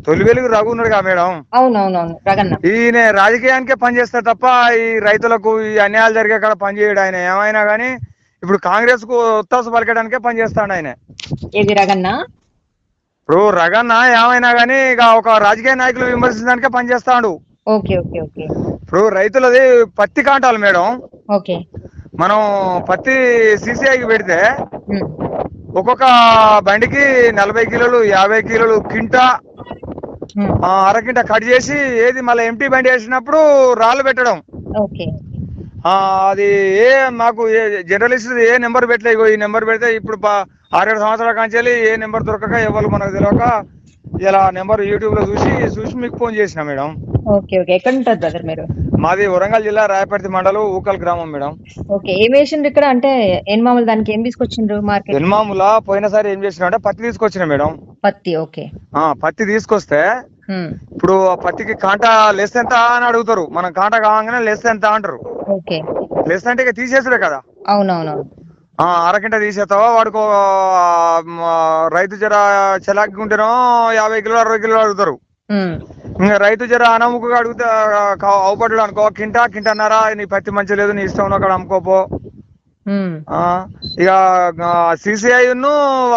తొలి వెలుగు రఘు ఉన్నాడుగా మేడం. అవునవునవును, రగన్న. ఈయన రాజకీయానికే పనిచేస్తారు తప్ప ఈ రైతులకు ఈ అన్యాయాలు జరిగే కాడ పనిచేయడు ఆయన. ఏమైనా కానీ ఇప్పుడు కాంగ్రెస్ కు ఒత్తాసు పలకడానికే పనిచేస్తాడు ఆయన. ఏది రగన్న? ఇప్పుడు రగన్న ఏమైనా కానీ ఇక ఒక రాజకీయ నాయకులు విమర్శించడానికే పనిచేస్తాడు. Okay okay okay. ఇప్పుడు రైతులది పత్తి కాంటాలు మేడం. ఓకే. మనం పత్తి సీసీఐకి పెడితే ఉమ్. ఒక్కొక్క బండికి 40 కిలోలు 50 కిలోలు కింటా ఉమ్. అరకింట కట్ చేసి ఏది మళ్ళీ ఎంటీ బండి వేసినప్పుడు రాళ్ళు పెట్టడం. ఓకే. అది మాకు జర్నలిస్ట్ ఏ నెంబర్ పెట్టలే. ఈ నెంబర్ పెడితే ఇప్పుడు 6-7 సంవత్సరాల కాంచెల్లి ఏ నెంబర్ దొరకక ఎవరు మనకు తెలియక ఇలా నెంబర్ యూట్యూబ్ లో చూసి మీకు ఫోన్ చేసిన మేడం. Okay okay. ఎక్కడ ఉంటారు బ్రదర్ మీరు? మాది వరంగల్ జిల్లా రాయపర్తి మండలం ఊకల్ గ్రామం మేడం. ఓకే. ఏం వేసిండ్రు ఇక్కడ? అంటే ఎన్మాములు దానికి ఏం తీసుకొచ్చిండ్రు మార్కెట్? ఎన్మాముల పోయినసారి ఏం చేసిన అంటే పత్తి తీసుకొచ్చిన మేడం. పత్తి. ఓకే. పత్తి తీసుకొస్తే ఇప్పుడు పత్తికి కాంటా లెస్ ఎంత అని అడుగుతారు. మనం కాంటా కావాగానే లెస్ ఎంత అంటారు. ఓకే. లెస్ అంటే ఇక తీసేసుడే కదా. అవునవునవును. అరకింట తీసేస్తావా వాడికి రైతు జర చలాకి ఉంటేనో 50 కిలోలు 60 కిలోలు అడుగుతారు. ఇంకా రైతు జర అనముకు అడుగుతా అవపడ్డాడు అనుకో కింటన్నర నీ పత్తి మంచి లేదు నీ ఇష్టం అక్కడ అమ్ముకోపో. ఇక సిసిఐ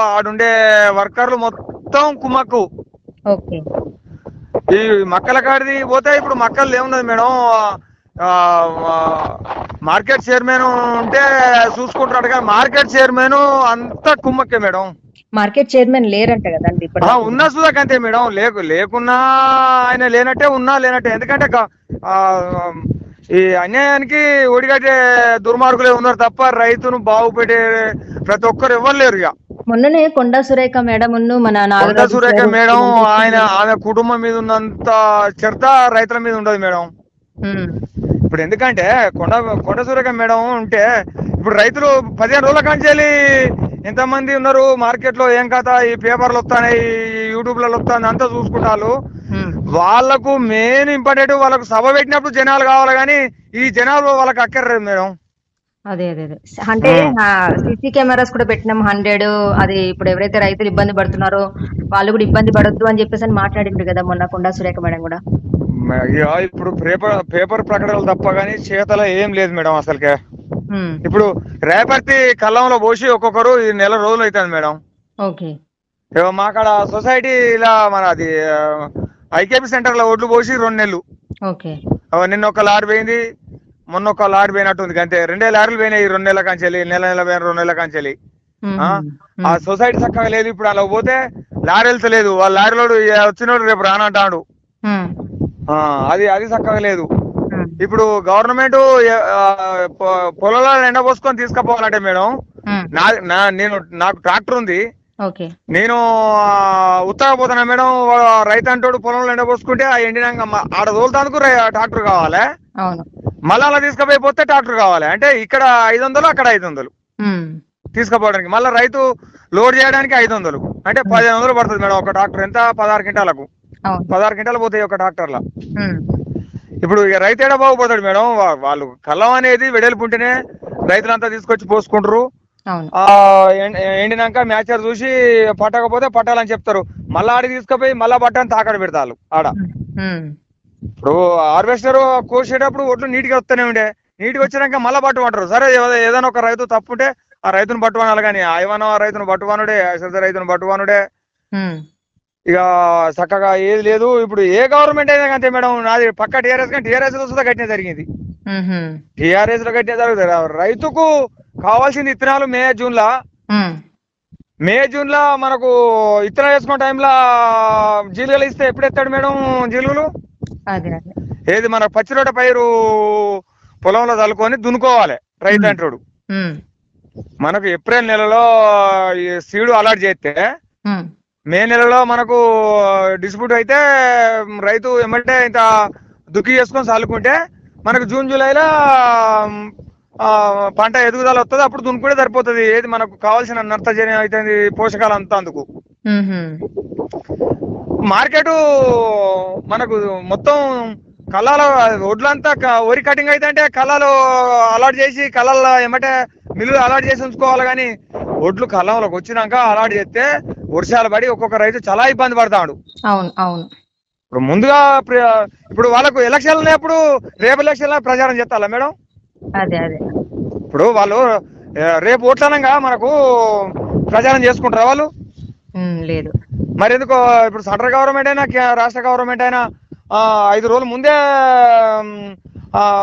ఆడుండే వర్కర్లు మొత్తం కుమ్మక్కు. ఓకే. ఈ మక్కల కాడిది పోతే ఇప్పుడు మక్కలు ఏమున్నది మేడం. మార్కెట్ చైర్మన్ ఉంటే చూసుకుంటాడు కానీ మార్కెట్ చైర్మన్ అంతా కుమ్మక్కే మేడం. మార్కెట్ చైర్మన్ లేరంట కదండి ఇప్పుడు? ఉన్నా చూదాకంతే మేడం. లేకున్నా ఆయన లేనట్టే ఉన్నా లేనట్టే. ఎందుకంటే ఈ అన్యాయానికి ఒడిగట్టే దుర్మార్గులే ఉన్నారు తప్ప రైతును బాగుపెట్టే ప్రతి ఒక్కరు ఇవ్వలేరు. ఇక మొన్ననే కొండా సురేఖ మేడం మన కొండా సురేఖ మేడం ఆమె కుటుంబం మీద ఉన్నంత చర్త రైతుల మీద ఉండదు మేడం. ఇప్పుడు ఎందుకంటే కొండ సురేఖ మేడం ఉంటే ఇప్పుడు రైతులు 15 రోజుల కాంచెల్లి ఎంతమంది ఉన్నారు మార్కెట్ లో ఏం కథ ఈ పేపర్లు వస్తాయి యూట్యూబ్లలో వస్తాయి అంతా చూసుకుంటారు. వాళ్ళకు మెయిన్ ఇంపార్టెంట్ వాళ్ళకు సభ పెట్టినప్పుడు జనాలు కావాలి కానీ ఈ జనాలు వాళ్ళకి అక్కర్లేదు మేడం. అదే అదే అదే. అంటే సీసీ కెమెరాస్ కూడా పెట్టినాం 100. అది ఇప్పుడు ఎవరైతే రైతులు ఇబ్బంది పడుతున్నారో వాళ్ళు కూడా ఇబ్బంది పడొద్దు అని చెప్పేసి మాట్లాడిండ్రు కదా మొన్న కొండా సురేఖ మేడం కూడా. ఇప్పుడు పేపర్ ప్రకటనలు తప్ప కానీ చేతల ఏం లేదు మేడం అసలుకే. ఇప్పుడు రేపర్తి కళ్ళంలో పోసి ఒక్కొక్కరు 1 నెల రోజులు అవుతుంది మేడం. ఓకే. మాకాడ సొసైటీ ఇలా మన అది ఐకేపీ సెంటర్ లో ఒడ్లు పోసి 2 నెలలు. ఓకే. నిన్న ఒక లారీ పోయింది, మొన్న ఒక లారీ పోయినట్టుంది అంతే. 2 లారీలు పోయినాయి 2 నెలల కాంచెల్లి. నెల 2 నెలల కాంచెల్లి. ఆ సొసైటీ చక్కగా లేదు. ఇప్పుడు అలా పోతే లారీ వెళ్తలేదు. వాళ్ళ లారీలోడు వచ్చినోడు రేపు రానంటాడు. అది చక్కగా లేదు. ఇప్పుడు గవర్నమెంట్ పొలంలో ఎండపోసుకొని తీసుకుపోవాలంటే మేడం నాకు ట్రాక్టర్ ఉంది. నేను ఉత్తరపోతున్నా మేడం. రైతు అంటాడు పొలంలో ఎండపోసుకుంటే ఆ ఎండినాక ఆడ తోలుతాందుకు ట్రాక్టర్ కావాలి. మళ్ళీ అలా తీసుకుపోయిపోతే ట్రాక్టర్ కావాలి. అంటే ఇక్కడ 500 అక్కడ 500 తీసుకుపోవడానికి. మళ్ళీ రైతు లోడ్ చేయడానికి 500 అంటే 1500 పడుతుంది మేడం ఒక ట్రాక్టర్. ఎంత 16 క్వింటాలకు 16 క్వింటాలు పోతాయి ఒక ట్రాక్టర్లా. ఇప్పుడు ఇక రైతు ఏడా బాగుపడతాడు మేడం. వాళ్ళు కళ్ళం అనేది వెడల్పు ఉంటేనే రైతులంతా తీసుకొచ్చి పోసుకుంటారు. ఎండినాక మ్యాచర్ చూసి పట్టకపోతే పట్టాలని చెప్తారు. మళ్ళా ఆడికి తీసుకుపోయి మళ్ళా పట్టని తాకడ పెడతారు ఆడ. ఇప్పుడు హార్వెస్టర్ కోసేటప్పుడు ఒట్లు నీట్గా వస్తూనే ఉండే. నీట్గా వచ్చినాక మళ్ళా పట్టుమంటారు. సరే ఏదైనా ఒక రైతు తప్పుంటే ఆ రైతును పట్టువనాలి కానీ ఆయవనో ఆ రైతును పట్టువానుడే అసలు రైతును పట్టువానుడే. ఇక చక్కగా ఏది లేదు. ఇప్పుడు ఏ గవర్నమెంట్ అయినా అంతే మేడం. నాది పక్క టీఆర్ఎస్ కానీ టీఆర్ఎస్ లో సుధా కట్టిన జరిగింది. టీఆర్ఎస్ లో కట్టిన జరుగుతుంది. రైతుకు కావాల్సిన విత్తనాలు మే జూన్ లా మనకు విత్తనాలు వేసుకున్న టైంలో జీలుగలు ఇస్తే ఎప్పుడు ఎత్తాడు మేడం జీలుగులు? ఏది మన పచ్చిరొట్ట పైరు పొలంలో చల్లుకొని దున్నుకోవాలి రైతు అంటాడు. మనకు ఏప్రిల్ నెలలో సీడు అలాట్ చేస్తే మే నెలలో మనకు డిస్ప్యూట్ అయితే రైతు ఏమంటే ఇంత దుక్కి చేసుకొని చల్లుకుంటే మనకు జూన్ జూలైలో పంట ఎదుగుదల వస్తుంది. అప్పుడు దున్నుకుంటే సరిపోతుంది. ఏది మనకు కావాల్సిన నర్తజన్యం అవుతుంది పోషకాలు అంతా అందుకు. మార్కెట్ మనకు మొత్తం కళ్ళాల ఒడ్లంతా వరి కటింగ్ అయితే అంటే కళ్ళాలు అలాట్ చేసి కళ్ళల్లో ఏమంటే మిల్లు అలాట్ చేసి ఉంచుకోవాలి. కానీ ఒడ్లు కళ్ళంలోకి వచ్చినాక అలాట్ చేస్తే వర్షాలు పడి ఒక్కొక్క రైతు చాలా ఇబ్బంది పడతాడు. అవును అవును. ఇప్పుడు ముందుగా ఇప్పుడు వాళ్ళకు ఎలక్షన్లు ఉన్నప్పుడు రేపు ఎలక్షన్ ప్రచారం చేస్తారా మేడం? అదే అదే. ఇప్పుడు వాళ్ళు రేపు ఓట్లనంగా మనకు ప్రచారం చేసుకుంటారా వాళ్ళు? లేదు. మరి ఎందుకు ఇప్పుడు సెంట్రల్ గవర్నమెంట్ అయినా రాష్ట్ర గవర్నమెంట్ అయినా 5 రోజుల ముందే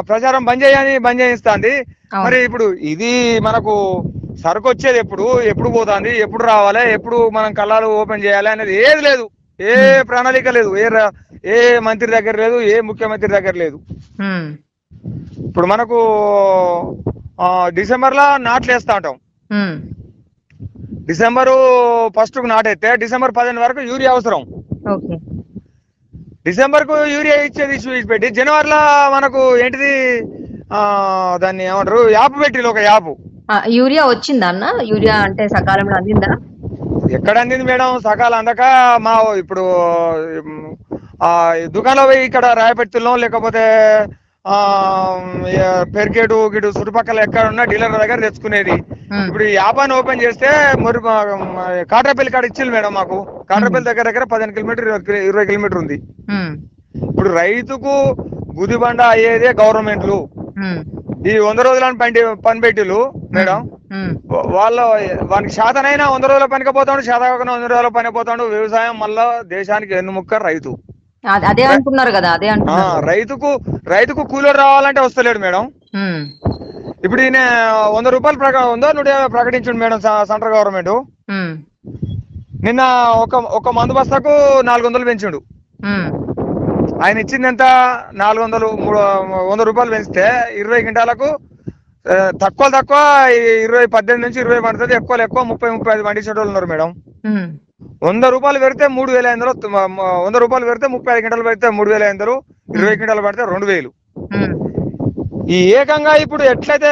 ప్రచారం బంద్ చేయిస్తుంది. మరి ఇప్పుడు ఇది మనకు సరుకు వచ్చేది ఎప్పుడు పోతుంది, ఎప్పుడు రావాలి, ఎప్పుడు మనం కళ్ళాలు ఓపెన్ చేయాలి అనేది ఏది లేదు. ఏ ప్రణాళిక లేదు, ఏ మంత్రి దగ్గర లేదు, ఏ ముఖ్యమంత్రి దగ్గర లేదు. ఇప్పుడు మనకు డిసెంబర్ లో నాట్లు వేస్తా ఉంటాం. డిసెంబరు 1st నాటైతే డిసెంబర్ 15 వరకు యూరియా అవసరం. డిసెంబర్ కు యూరియా ఇచ్చేది పెట్టి జనవరిలో మనకు ఏంటిది దాన్ని ఏమంటారు, యాప్ పెట్టి ఒక యాప్. యూరియా వచ్చిందా అన్న? యూరియా అంటే సకాలంలో అందిందా? ఎక్కడ అందింది మేడం? సకాలం అందక మా ఇప్పుడు దుకాణంలో పోయి ఇక్కడ రాయపెట్టులో లేకపోతే పెరికేటు గిటు చుట్టుపక్కల ఎక్కడ ఉన్నా డీలర్ దగ్గర తెచ్చుకునేది. ఇప్పుడు ఈ యాపాన్ని ఓపెన్ చేస్తే కాట్రపల్లి కాడ ఇచ్చింది మేడం మాకు. కాట్రపల్లి దగ్గర 15 కిలోమీటర్ 20 కిలోమీటర్ ఉంది. ఇప్పుడు రైతుకు గుదిబండ అయ్యేదే గవర్నమెంట్లు. ఈ 100 రోజులని పని పెట్టిలు మేడం. వానికి శాతనైనా 100 రోజుల పనికి పోతాడు, శాతకాకుండా 100 రోజుల పని పోతాడు. వ్యవసాయం మళ్ళా దేశానికి వెన్నుముక్క రైతు. అదే అంటున్నారు కదా, అదే అంటున్నారు. రైతుకు కూలీలు రావాలంటే వస్తలేడు మేడం. ఇప్పుడు ఈయన 100 రూపాయలు 150 ప్రకటించండు మేడం సెంట్రల్ గవర్నమెంట్. నిన్న ఒక మందు బస్తాకు 400 పెంచిండు. ఆయన ఇచ్చింది ఎంత? 400 100 రూపాయలు పెంచితే 20 క్వింటాలకు తక్కువ 18 నుంచి 20 పడుతుంది. ఎక్కువ 30-35 పండించేటోళ్ళు ఉన్నారు మేడం. 100 రూపాయలు పెడితే 3500, 100 రూపాయలు పెడితే 35 క్వింటాలు పెడితే 3500, 20 క్వింటాలు పెడితే 2000. ఈ ఏకంగా ఇప్పుడు ఎట్లయితే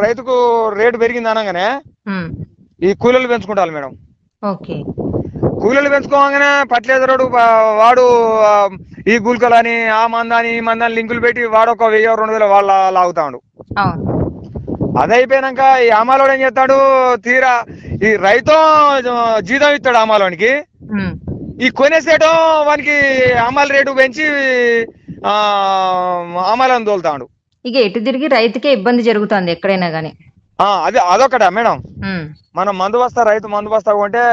రైతుకు రేటు పెరిగింది అనగానే ఈ కూలీలు పెంచుకుంటారు మేడం. కూలీలు పెంచుకోగానే ఫర్టిలైజర్ వాడు ఈ గుల్కలని ఆ మందాని ఈ మందాన్ని లింకులు పెట్టి వాడు ఒక 1000-2000 వాళ్ళ లాగుతాడు. అది అయిపోయినాక ఈ అమ్మాలోడు ఏం చేస్తాడు? తీరా ఈ రైతు జీతం ఇస్తాడు అమ్మాలోనికి. ఈ కొనేసేయడం వానికి అమ్మాల రేటు పెంచి అమ్మాలని తోలుతాడు. ఇక ఎటు తిరిగి రైతుకే ఇబ్బంది జరుగుతుంది ఎక్కడైనా గానీ. అదొకటా మేడం? మనం రైతు మందు బస్తా కొంటే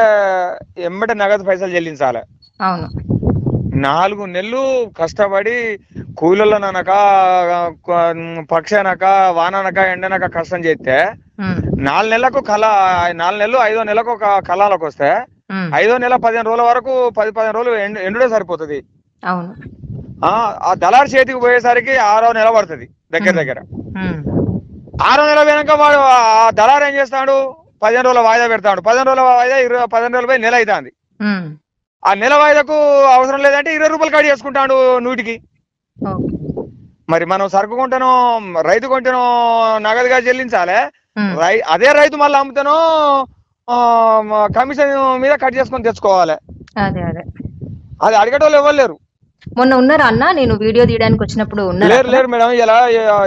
ఎమ్మటే నగదు పైసలు చెల్లించాలి. అవును. 4 నెలలు కష్టపడి కూలీలనక పక్షనక వాననక ఎండనక కష్టం చేస్తే 4 నెలలకు 4 నెలలు 5వ నెలకు ఒక కళాలకు వస్తే 5వ నెల 15 రోజుల వరకు 10-15 రోజులు ఎండుడే సరిపోతుంది. అవును. ఆ దళారు చేతికి పోయేసరికి 6వ నెల పడుతుంది దగ్గర. 6వ నెల పోయినాక వాడు ఆ దళారు ఏం చేస్తాడు? 15 రోజుల వాయిదా పెడతాడు. 15 రోజుల వాయిదా 15 రోజులు పోయి నెల అవుతుంది. ఆ నెల వాయిదాకు అవసరం లేదంటే 20 రూపాయలు కట్ చేసుకుంటాడు 100కి. మరి మనం సరుకు కొంటేనో రైతు కొంటేనో నగదుగా చెల్లించాలి. అదే రైతు మళ్ళీ అమ్ముతానో కమిషన్ మీద కట్ చేసుకొని తెచ్చుకోవాలి. అది అడిగేటోళ్ళు ఎవరు లేరు. మొన్న ఉన్నారా అన్న? నేను వీడియో తీయడానికి వచ్చినప్పుడు లేరు మేడం. ఇలా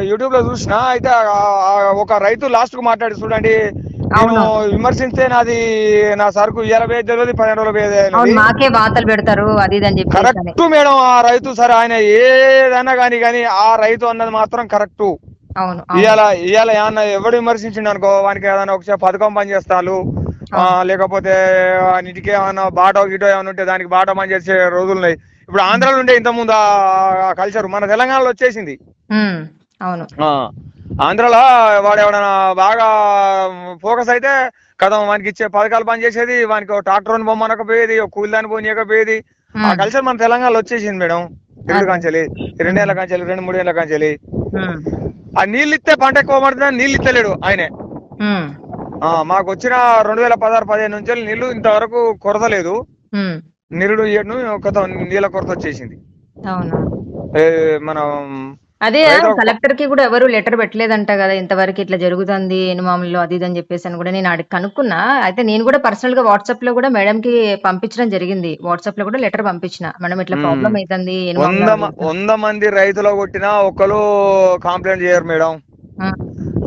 యూట్యూబ్ లో చూసిన అయితే ఒక రైతు లాస్ట్ కు మాట్లాడి చూడండి, నేను విమర్శిస్తే నా సరుకు 20 తెలియదు 15 రోజులు మాకే వార్తలు పెడతారు అది ఇది అని చెప్పి. Correct madam. ఆ రైతు సరే ఆయన ఏదన్నా కానీ ఆ రైతు అన్నది మాత్రం కరెక్ట్. ఇవాళ ఏమన్నా ఎవడు విమర్శించిండు అనుకో, వానికి ఏదైనా ఒకసారి పథకం పని చేస్తాను, లేకపోతే ఇంటికి ఏమన్నా బాటో గిటో ఏమైనా ఉంటే దానికి బాటో పని చేసే రోజులు ఉన్నాయి. ఇప్పుడు ఆంధ్రాలో ఉండే ఇంతకుముందు ఆ కల్చర్ మన తెలంగాణలో వచ్చేసింది. ఆంధ్రాలో వాడు ఎవడన్నా బాగా ఫోకస్ అయితే కథం వానికి ఇచ్చే పథకాలు పనిచేసేది, వానికి ట్రాక్టర్ బొమ్మనకపోయేది, కూలిదాన్ని పోనీయకపోయేది. ఆ కల్చర్ మన తెలంగాణలో వచ్చేసింది మేడం. 2 కాంచెలి 2 ఏళ్ల కాంచెలి 2-3 ఏళ్ల కాంచెలి. ఆ నీళ్ళు ఇస్తే పంట ఎక్కువ పడుతుందని నీళ్ళు ఇస్తలేడు ఆయనే. మాకు వచ్చిన 2016-15 నుంచి నీళ్లు ఇంతవరకు కొరత లేదు. నిరుడు ఏడును నీళ్ళ కొరత వచ్చేసింది. మనం అదే కలెక్టర్ కి కూడా ఎవరు లెటర్ పెట్టలేదంట కదా ఇంతవరకు ఇట్లా జరుగుతుంది ఎనుమాములో అది అని చెప్పేసి అని కూడా నేను అడిగి కనుక్కున్నా. అయితే నేను కూడా పర్సనల్ గా వాట్సాప్ లో కూడా మేడం కి పంపించడం జరిగింది. వాట్సాప్ లో కూడా లెటర్ పంపించిన, మేడం ఇట్లా ప్రాబ్లం అవుతుంది. 100 మంది రైతులు కొట్టినా ఒకరు కంప్లైంట్ చేయరు మేడం.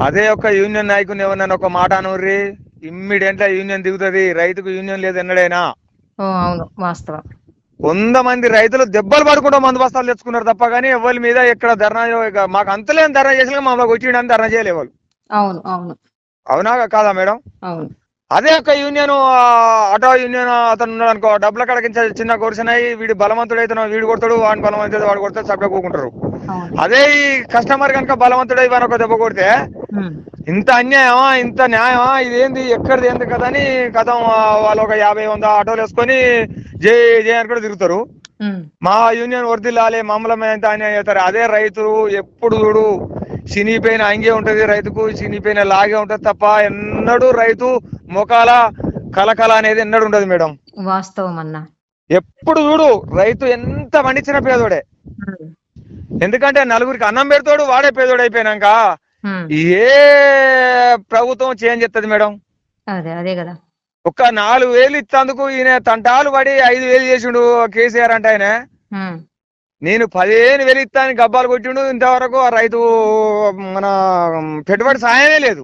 అదే ఒక యూనియన్ నాయకుని ఏమన్నా ఒక మాట అనుర్రి, ఇమ్మీడియట్ యూనియన్ దిగుతుంది. రైతుకు యూనియన్ లేదు ఎన్నడైనా. అవును వాస్తవం. 100 మంది రైతులు దెబ్బలు పడుకుంటూ మందు బస్తాలు తెచ్చుకున్నారు తప్ప కానీ ఎవరి మీద ఎక్కడ ధర్నా మాకు అంతలేని ధర్నా చేసిన మమ్మల్ని వచ్చిండని ధర్నా చేయలేవు వాళ్ళు. అవును అవును అవునా కాదా మేడం? అవును. అదే ఒక యూనియన్ ఆటో యూనియన్ అతను ఉన్నాడు అనుకో, డబ్బుల కడకి చిన్న కొరిసినాయి, వీడు బలవంతుడైతే వీడు కొడతాడు, వాడిని బలవంతుడు వాడు కొడతాడు, సబ్జెక్ట్ కూకుంటారు. అదే ఈ కస్టమర్ కనుక బలవంతుడై వాని ఒక దెబ్బ కొడితే ఇంత అన్యాయమా, ఇంత న్యాయమా, ఇదేంది ఎక్కడిది ఏంది కదా అని కథం వాళ్ళు ఒక 50-100 ఆటోలు వేసుకొని జై జై అని కూడా తిరుగుతారు. మా యూనియన్ వర్దిల్లాలి, మమ్మల్ని ఎంత అన్యాయం చేస్తారు. అదే రైతు ఎప్పుడు చూడు చినిపోయిన అంగే ఉంటది, రైతుకు చినిపోయిన లాగే ఉంటది తప్ప ఎన్నడూ రైతు మొఖాల కలకల అనేది ఎన్నడూ ఉండదు మేడం. వాస్తవం అన్న. ఎప్పుడు చూడు రైతు ఎంత పండించిన పేదోడే. ఎందుకంటే నలుగురికి అన్నం పెడతాడు, వాడే పేదోడు అయిపోయినాక ఏ ప్రభుత్వం చేంజ్ చేస్తుంది మేడం? అదే కదా. ఒక్క 4,000 ఇచ్చేందుకు ఈయన తంటాలు పడి 5,000 చేసిండు కేసీఆర్ అంటే. ఆయన నేను 15,000 ఇస్తాను గబ్బాలు కొట్టిండు. ఇంతవరకు ఆ రైతు మన పెట్టుబడి సాయమే లేదు.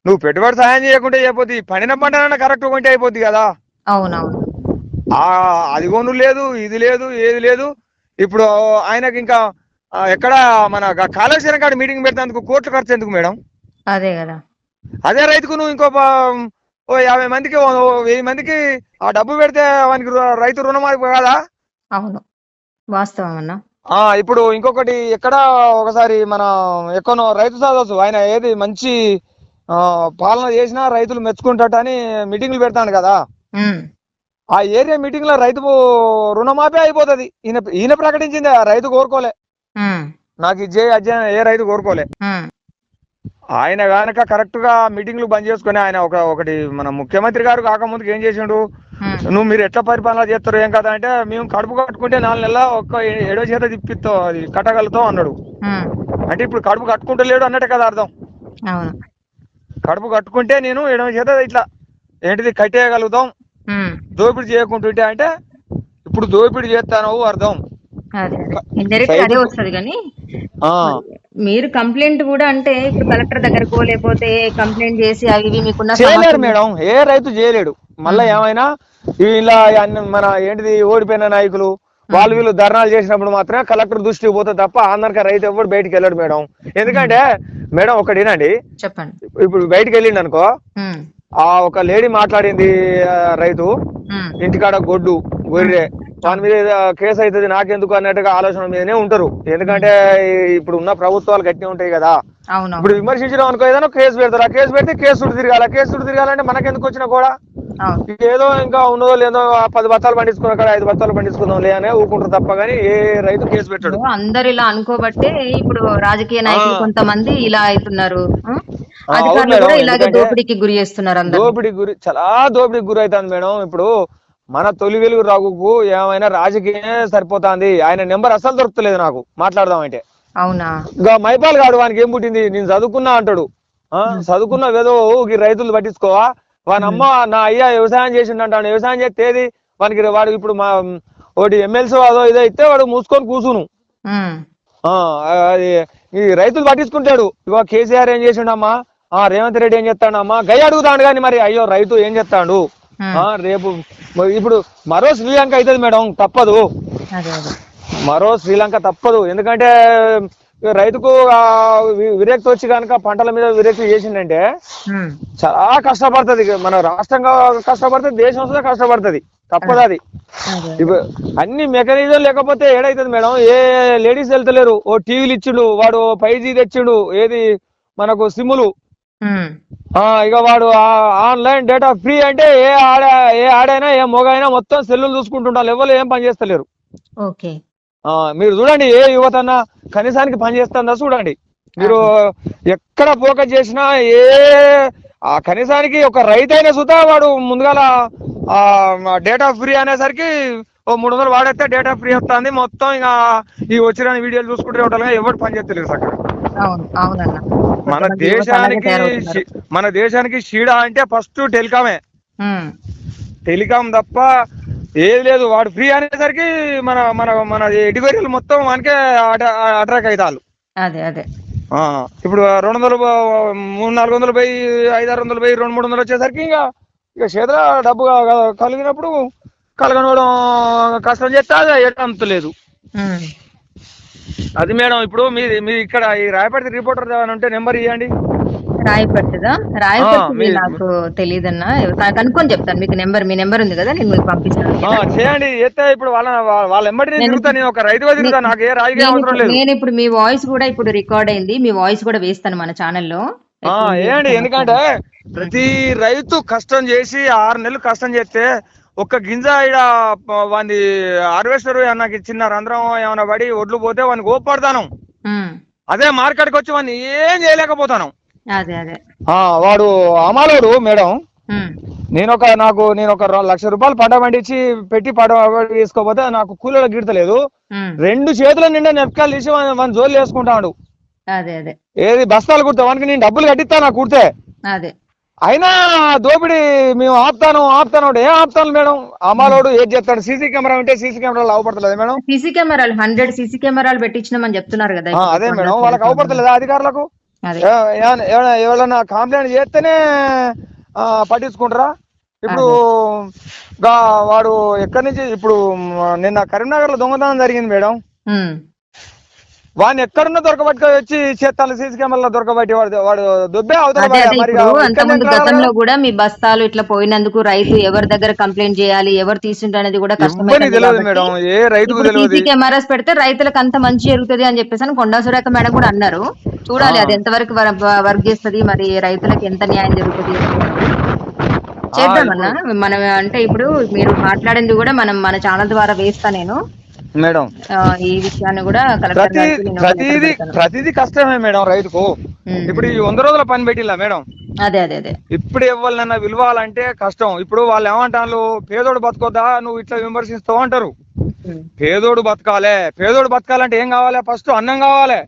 నువ్వు పెట్టుబడి సాయం చేయకుంటే అయిపోద్ది, పండిన పంటనన్నా కరెక్ట్ కొంటే అయిపోద్ది కదా. అవునవును. అది కొను లేదు, ఇది లేదు, ఏది లేదు. ఇప్పుడు ఆయనకి ఇంకా ఎక్కడ మన కాళేశ్వరం కాడ మీటింగ్ పెడతాందుకు కోట్లు ఖర్చు ఎందుకు మేడం? అదే కదా. అదే రైతుకు నువ్వు ఇంకో 50 మందికి 1000 మందికి ఆ డబ్బు పెడితే వానికి రైతు రుణమాఫీ కాదా? అవును వాస్తవం అన్న. ఇప్పుడు ఇంకొకటి ఎక్కడ ఒకసారి మన ఎక్కడో రైతు సదస్సు ఆయన ఏది మంచి పాలన చేసినా రైతులు మెచ్చుకుంటాట అని మీటింగ్లు పెడతాను కదా. ఆ ఏరియా మీటింగ్ లో రైతు రుణమాఫీ అయిపోతుంది. ఈయన ప్రకటించింది, రైతు కోరుకోలే. నాకు ఇది అధ్యయనం ఏ రైతు కోరుకోలే. ఆయన గనక కరెక్ట్ గా మీటింగ్లు బంద్ చేసుకుని ఆయన ఒకటి మన ముఖ్యమంత్రి గారు కాకముందుకు ఏం చేసిండు, మీరు ఎట్లా పరిపాలన చేస్తారు ఏం కదా అంటే, మేము కడుపు కట్టుకుంటే 4 నెలల ఒక్క 7వ చేత తిప్పిస్తాం, అది కట్టగలుగుతాం అన్నాడు. అంటే ఇప్పుడు కడుపు కట్టుకుంటలేడు అన్నట్టే కదా అర్థం. కడుపు కట్టుకుంటే నేను 7వ చేత ఇట్లా ఏంటిది కట్టేయగలుగుతాం, దోపిడీ చేయకుంటుంటే అంటే ఇప్పుడు దోపిడీ చేస్తాను అర్థం. అదే వస్తుంది కానీ మీరు కంప్లైంట్ కూడా అంటే ఇప్పుడు కలెక్టర్ దగ్గరకో లేకపోతే కంప్లైంట్ చేసి అవి మీకున్న చేయలేరు మేడం, ఏ రైతు చేయలేడు. మళ్ళీ ఏమైనా ఇలా మన ఏంటిది ఓడిపోయిన నాయకులు వాళ్ళు వీళ్ళు ధర్నాలు చేసినప్పుడు మాత్రమే కలెక్టర్ దృష్టికి పోతే తప్ప అందరికీ రైతు ఎవరు బయటికి వెళ్ళాడు మేడం. ఎందుకంటే మేడం ఒకటి వినండి, చెప్పండి. ఇప్పుడు బయటికి వెళ్ళిండు అనుకో, ఒక లేడీ మాట్లాడింది, రైతు ఇంటికాడ గొర్రె దాని మీద కేసు అవుతుంది నాకెందుకు అన్నట్టుగా ఆలోచన మీదనే ఉంటారు. ఎందుకంటే ఇప్పుడు ఉన్న ప్రభుత్వాలు గట్టిగా ఉంటాయి కదా. ఇప్పుడు విమర్శించడం అనుకో ఏదైనా కేసు పెడతారు, ఆ కేసు పెడితే కేసు తిరగాలంటే మనకెందుకు వచ్చినా కూడా ఏదో ఇంకా ఉన్నదో లేదో 10 బత్తాలు పండించుకున్న కాడ 5 బత్తాలు పండించుకుందాం లేదనే ఊకుంటారు తప్ప కానీ ఏ రైతు కేసు పెట్టాడు. అందరు ఇలా అనుకోబట్టే ఇప్పుడు రాజకీయ నాయకులు కొంతమంది ఇలా అవుతున్నారు, దోపిడీకి గురి చేస్తున్నారు. చాలా దోపిడీకి గురి అవుతుంది మేడం. ఇప్పుడు మన తొలి వెలుగు రఘుకు ఏమైనా రాజకీయమే సరిపోతుంది. ఆయన నెంబర్ అసలు దొరుకుతలేదు నాకు మాట్లాడదామంటే. అవునా? ఇంకా మైపాల్ గాడు వానికి ఏం పుట్టింది, నేను చదువుకున్నా అంటాడు. చదువుకున్న ఏదో రైతులు పట్టించుకోవా, వాని అమ్మ నా అయ్యా వ్యవసాయం చేసిండు అంటాడు. వ్యవసాయం చేస్తేది వాడు ఇప్పుడు మా ఒకటి ఎమ్మెల్సీ అదో ఇదో ఇస్తే వాడు మూసుకొని కూసును. అది ఈ రైతులు పట్టించుకుంటాడు. ఇగో కేసీఆర్ ఏం చేసిండమ్మా, రేవంత్ రెడ్డి ఏం చేస్తాడమ్మా గయ్య అడుగుతాడు కానీ మరి అయ్యో రైతు ఏం చేస్తాడు. రేపు ఇప్పుడు మరో శ్రీలంక అవుతుంది మేడం, తప్పదు. మరో శ్రీలంక తప్పదు. ఎందుకంటే రైతుకు విరక్తి వచ్చి కనుక పంటల మీద విరక్తి చేసిందంటే చాలా కష్టపడుతుంది. మన రాష్ట్రంగా కష్టపడుతుంది, దేశం కష్టపడుతుంది, తప్పదు అది. ఇప్పుడు అన్ని మెకానిజం లేకపోతే ఏడైతుంది మేడం. ఏ లేడీస్ వెళ్తలేరు. ఓ టీవీలు ఇచ్చిండు వాడు, 5G తెచ్చిండు, ఏది మనకు సిమ్ములు. ఇక వాడు ఆన్లైన్ డేటా ఫ్రీ అంటే ఏ ఆడైనా ఏ మొగైనా మొత్తం సెల్లులు చూసుకుంటుంటారు, ఎవరు ఏం పని చేస్తలేరు. మీరు చూడండి, ఏ యువతన్నా కనీసానికి పని చేస్తుందా చూడండి. మీరు ఎక్కడ ఫోకస్ చేసినా కనీసానికి ఒక రైతు అయినా సుతా వాడు ముందుగాల డేటా ఫ్రీ అనేసరికి ఓ 300 వాడేస్తే డేటా ఫ్రీ వస్తుంది. మొత్తం ఇక ఈ వచ్చిన వీడియోలు చూసుకుంటే ఉంటారు, ఎవరు పని చేస్తలేరు సార్. మన దేశానికి షీడా అంటే ఫస్ట్ టెలికామే. టెలికాం తప్ప ఏది లేదు. వాడు ఫ్రీ అనేసరికి మన మన మన ఎడిటోరియల్ మొత్తం వానికే అట్రాక్ అవుతారు. ఇప్పుడు 200 300-400 పోయి 500-600 పోయి 200-300 వచ్చేసరికి ఇక చేతుల డబ్బు కలిగినప్పుడు కలగనవడం కష్టం చేస్తే అది ఎట్టంతలేదు. అది మేడం. ఇప్పుడు మీ ఇక్కడ ఈ రాయపర్తి రిపోర్టర్ ఏమైనా ఉంటే నెంబర్ ఇవ్వండి. రాయపర్తిదా? రాయపర్తి నాకు తెలియదన్నా, కనుక్కొని చెప్తాను మీకు. మీ నెంబర్ ఉంది కదా, నేను మీకు పంపిస్తాను. చేయండి. చేస్తే ఇప్పుడు వాళ్ళ ఎంబడి నేను ఒక రైతుగా తిరుగుతా, నాకు ఏ రాజకీయ అవసరం లేదు. నేను ఇప్పుడు మీ వాయిస్ కూడా ఇప్పుడు రికార్డ్ అయింది, మీ వాయిస్ కూడా వేస్తాను మన ఛానల్లో. ఏమండి, ఎందుకంటే ప్రతి రైతు కష్టం చేసి 6 నెలలు కష్టం చేస్తే ఒక్క గింజ ఇడ వాడి హార్వెస్టర్ నాకు చిన్న రంధ్రం ఏమైనా పడి ఒడ్లు పోతే వాడిని కోప్పడతాను. అదే మార్కెట్కి వచ్చి వాడిని ఏం చేయలేకపోతాను. వాడు అమాలోడు మేడం. నేను ఒక 1 లక్ష రూపాయలు పంట పండించి పెట్టి తీసుకోపోతే నాకు కూలీలో గిడతలేదు. 2 చేతుల నిండా నెపకాయలు తీసి వాడిని జోలు వేసుకుంటాడు. ఏది బస్తాలు కుడితే వానికి నేను డబ్బులు కట్టిస్తాను కుడితే. అయినా దోపిడి మేము ఆపుతాను ఏం ఆపుతాను మేడం? అమ్మాలోడు ఏం చేస్తాడు? సీసీ కెమెరా ఉంటే సీసీ కెమెరాలు అవపడతలేదు మేడం. సీసీ కెమెరాలు 100 సీసీ కెమెరాలు పెట్టించినామని చెప్తున్నారు కదా. అదే మేడం, వాళ్ళకి అవపడతలేదా అధికారులకు? ఎవరైనా కంప్లైంట్ చేస్తేనే పట్టించుకుంటారా? ఇప్పుడు వాడు ఎక్కడి నుంచి ఇప్పుడు నిన్న కరీంనగర్ లో దొంగతనం జరిగింది మేడం. వాడిని ఎక్కడున్నా దొరకబట్టి వచ్చి చేస్తాను సీసీ కెమెరాలో దొరకబట్టి వాడు దుబ్బే అంతకుముందు గతంలో కూడా మీ బస్తాలు ఇట్లా పోయినందుకు రైతు ఎవరి దగ్గర కంప్లైంట్ చేయాలి, ఎవరు తీసుంటే అనేది కూడా సీసీ కెమెరాస్ పెడితే రైతులకు అంత మంచి జరుగుతుంది అని చెప్పేసి కొండా సురేఖ మేడం కూడా అన్నారు. చూడాలి అది ఎంతవరకు వర్క్ చేస్తుంది, మరి రైతులకు ఎంత న్యాయం జరుగుతుంది. చేద్దామన్నా మనం. అంటే ఇప్పుడు మీరు మాట్లాడింది కూడా మన ఛానల్ ద్వారా వేస్తా నేను మేడం. ఈ విషయాన్ని కూడా ప్రతిదీ కష్టమే మేడం రైతుకు. ఇప్పుడు ఈ 100 రోజుల పని పెట్టిలా మేడం. అదే ఇప్పుడు ఎవరినన్నా విలువాలంటే కష్టం. ఇప్పుడు వాళ్ళు ఏమంటారు, పేదోడు బతకొద్దా నువ్వు ఇట్లా విమర్శిస్తావు అంటారు. పేదోడు బతకాలంటే ఏం కావాలి? ఫస్ట్ అన్నం కావాలి.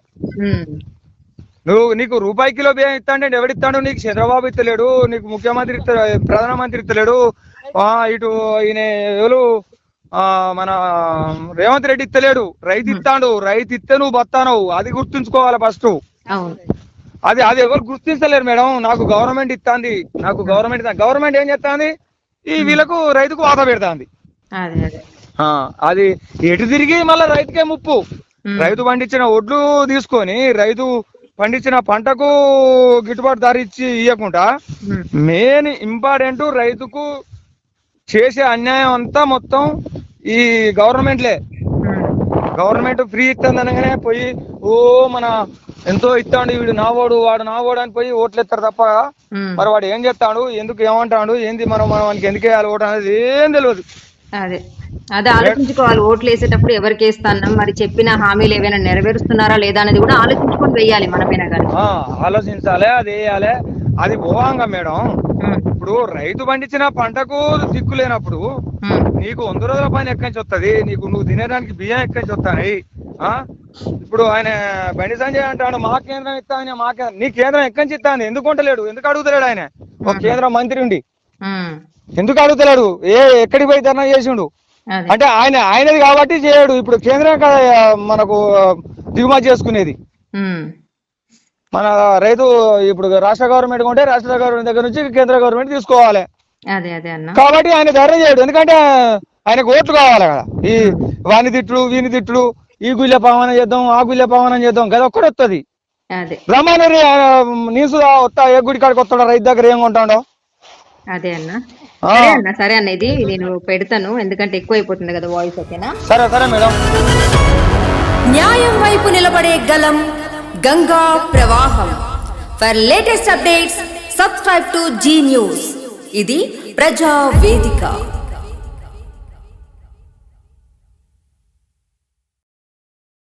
నీకు రూపాయి కిలో బియ్యం ఇస్తాంటే ఎవడిస్తాడు? నీకు చంద్రబాబు ఇస్తలేడు, నీకు ముఖ్యమంత్రి ప్రధానమంత్రి ఇస్తలేడు, ఇటు ఈయన ఎవరు మన రేవంత్ రెడ్డి ఇస్తలేడు. రైతు ఇస్తాడు. రైతు ఇస్తే నువ్వు బతాను, అది గుర్తుంచుకోవాలి ఫస్ట్. అది ఎవరు గుర్తించలేరు మేడం. నాకు గవర్నమెంట్ ఇస్తాంది, గవర్నమెంట్ ఏం చేస్తాంది? ఈ వీళ్ళకు రైతుకు వాత పెడతాంది. అది ఎటు తిరిగి మళ్ళీ రైతుకే ముప్పు. రైతు పండించిన ఒడ్లు తీసుకొని రైతు పండించిన పంటకు గిట్టుబాటు ధర ఇచ్చి ఇవ్వకుండా మెయిన్ ఇంపార్టెంట్ రైతుకు చేసే అన్యాయం అంతా మొత్తం ఈ గవర్నమెంట్ ఫ్రీ ఇస్తుంది అనగానే పోయి మన ఎంతో ఇస్తాడు, వీడు నావోడు వాడు నావోడు అని పోయి ఓట్లు ఎత్తారు తప్ప మరి వాడు ఏం చేస్తాడు, ఎందుకు ఏమంటాడు, ఏంది మనం మనకి ఎందుకు వేయాలి ఓటు అనేది ఏం తెలియదు. అదే ఆలోచించుకోవాలి. ఓట్లు వేసేటప్పుడు ఎవరికి వేస్తాను, మరి చెప్పిన హామీలు ఏవైనా నెరవేరుస్తున్నారా లేదా అనేది కూడా ఆలోచించుకొని వెయ్యాలి. మనమేనా కానీ ఆలోచించాలి, అది వేయాలి. అది పోవాంగా మేడం. ఇప్పుడు రైతు పండించిన పంటకు దిక్కు లేనప్పుడు నీకు 100 రోజుల పని ఎక్కడి నుంచి వస్తుంది? నువ్వు తినేదానికి బియ్యం ఎక్కడి నుంచి వస్తాయి? ఇప్పుడు ఆయన బండి సంజయ్ అంటాడు మా కేంద్రం ఇస్తా, నీ కేంద్రం ఎక్కడి నుంచి ఇస్తా? ఎందుకు ఉంటలేడు? ఎందుకు అడుగుతలేడు? ఆయన ఒక కేంద్ర మంత్రి ఉండి ఎందుకు అడుగుతలేడు? ఎక్కడికి పోయి ధర్నా చేసిండు అంటే ఆయనది కాబట్టి చేయడు. ఇప్పుడు కేంద్రం మనకు దిగుమతి చేసుకునేది. మన రైతు ఇప్పుడు రాష్ట్ర గవర్నమెంట్ ఉంటే రాష్ట్ర గవర్నమెంట్ దగ్గర నుంచి కేంద్ర గవర్నమెంట్ తీసుకోవాలి. కాబట్టి ఆయన ధర్నా చేయడు, ఎందుకంటే ఆయనకు ఓట్లు కావాలి కదా. ఈ వాని తిట్టుడు వీని తిట్టుడు, ఈ గుళ్ళ పావనం చేద్దాం ఆ గుళ్ళ పావనం చేద్దాం కదా ఒక్కటి వస్తుంది. రమానరి నీసు వస్తా ఏ గుడి కాడికి వస్తాడో రైతు దగ్గర ఏం కొంటాడో. అదే అన్న, సరే అన్న, ఇది నేను పెడతాను ఎందుకంటే ఎక్కువ అయిపోతుంది కదా వాయిస్. ఓకేనా? సరే మేడం. న్యాయం వైపు నిలబడే గలం గంగా ప్రవాహం. For latest updates subscribe to Zee News. ఇది ప్రజా వేదిక.